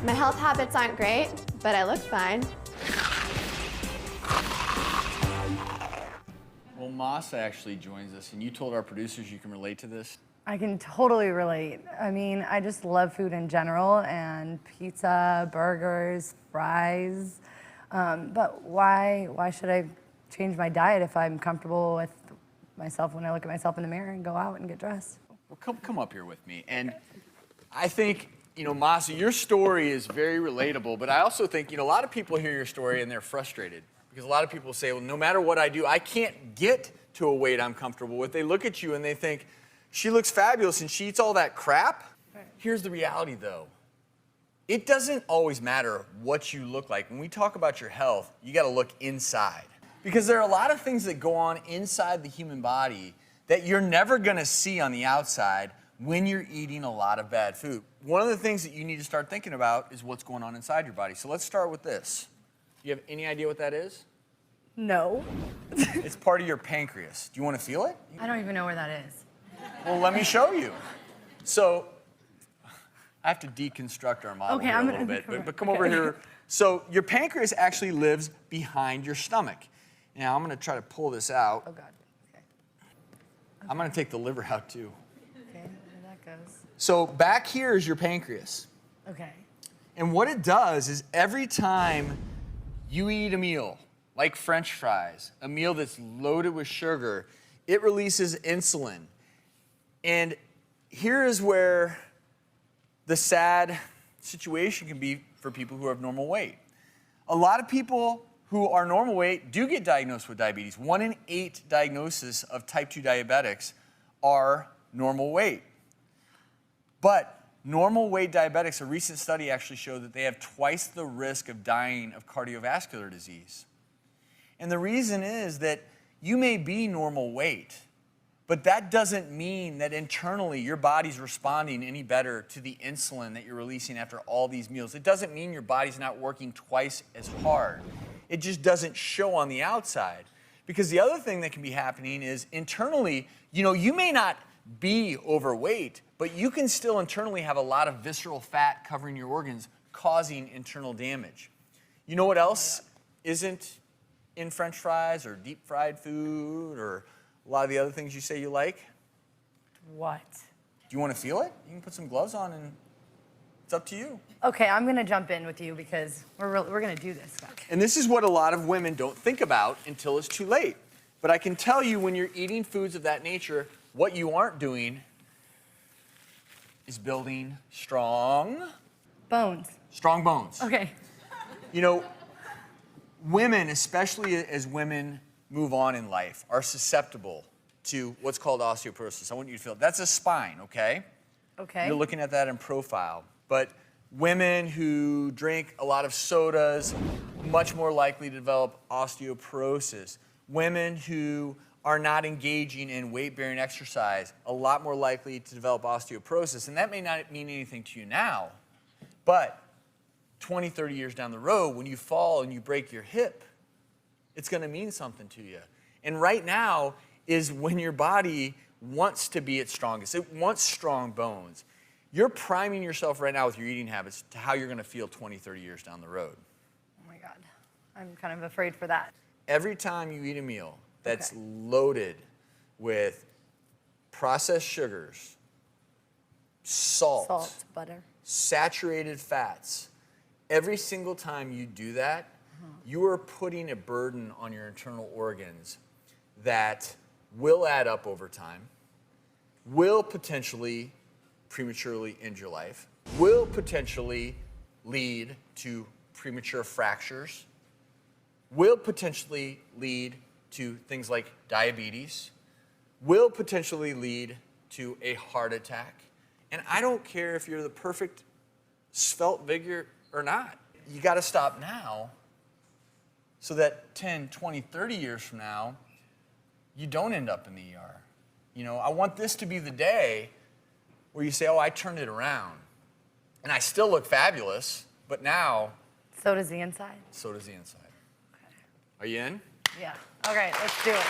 My health habits aren't great, but I look fine. Well, Masa actually joins us, and you told our producers you can relate to this. I can totally relate. I mean, I just love food in general, and pizza, burgers, fries. But why should I change my diet if I'm comfortable with myself when I look at myself in the mirror and go out and get dressed? Well, come up here with me. And I think, Masa, your story is very relatable, but I also think, a lot of people hear your story and they're frustrated because a lot of people say, well, no matter what I do, I can't get to a weight I'm comfortable with. They look at you and they think, she looks fabulous and she eats all that crap. Right. Here's the reality, though. It doesn't always matter what you look like. When we talk about your health, you got to look inside. Because there are a lot of things that go on inside the human body that you're never going to see on the outside when you're eating a lot of bad food. One of the things that you need to start thinking about is what's going on inside your body. So let's start with this. You have any idea what that is? No. It's part of your pancreas. Do you want to feel it? I don't even know where that is. Well, let me show you. So I have to deconstruct our model here a little bit, but come over here. So your pancreas actually lives behind your stomach. Now I'm going to try to pull this out. Oh, God. Okay. I'm going to take the liver out, too. Okay, there that goes. So back here is your pancreas. Okay. And what it does is every time you eat a meal, like French fries, a meal that's loaded with sugar, it releases insulin. And here is where the sad situation can be for people who have normal weight. A lot of people who are normal weight do get diagnosed with diabetes. 1 in 8 diagnoses of type 2 diabetics are normal weight. But normal weight diabetics, a recent study actually showed that they have twice the risk of dying of cardiovascular disease. And the reason is that you may be normal weight, but that doesn't mean that internally your body's responding any better to the insulin that you're releasing after all these meals. It doesn't mean your body's not working twice as hard. It just doesn't show on the outside. Because the other thing that can be happening is internally, you may not be overweight, but you can still internally have a lot of visceral fat covering your organs, causing internal damage. You know what else isn't in French fries or deep fried food or a lot of the other things you say you like? What? Do you want to feel it? You can put some gloves on and it's up to you. Okay, I'm going to jump in with you because we're going to do this stuff. And this is what a lot of women don't think about until it's too late. But I can tell you when you're eating foods of that nature, what you aren't doing is building strong bones. Strong bones. Okay. Women, especially as women move on in life, are susceptible to what's called osteoporosis. I want you to feel it. That's a spine, okay? Okay. You're looking at that in profile. But women who drink a lot of sodas, much more likely to develop osteoporosis. Women who are not engaging in weight-bearing exercise, a lot more likely to develop osteoporosis. And that may not mean anything to you now, but 20, 30 years down the road, when you fall and you break your hip, it's going to mean something to you. And right now is when your body wants to be its strongest. It wants strong bones. You're priming yourself right now with your eating habits to how you're going to feel 20, 30 years down the road. Oh my God. I'm kind of afraid for that. Every time you eat a meal that's loaded with processed sugars, salt, butter, saturated fats, every single time you do that, you are putting a burden on your internal organs that will add up over time, will potentially prematurely end your life, will potentially lead to premature fractures, will potentially lead to things like diabetes, will potentially lead to a heart attack. And I don't care if you're the perfect svelte figure or not. You got to stop now so that 10, 20, 30 years from now, you don't end up in the ER. I want this to be the day where you say, oh, I turned it around. And I still look fabulous, but now... So does the inside? So does the inside. Okay. Are you in? Yeah. Okay, let's do it.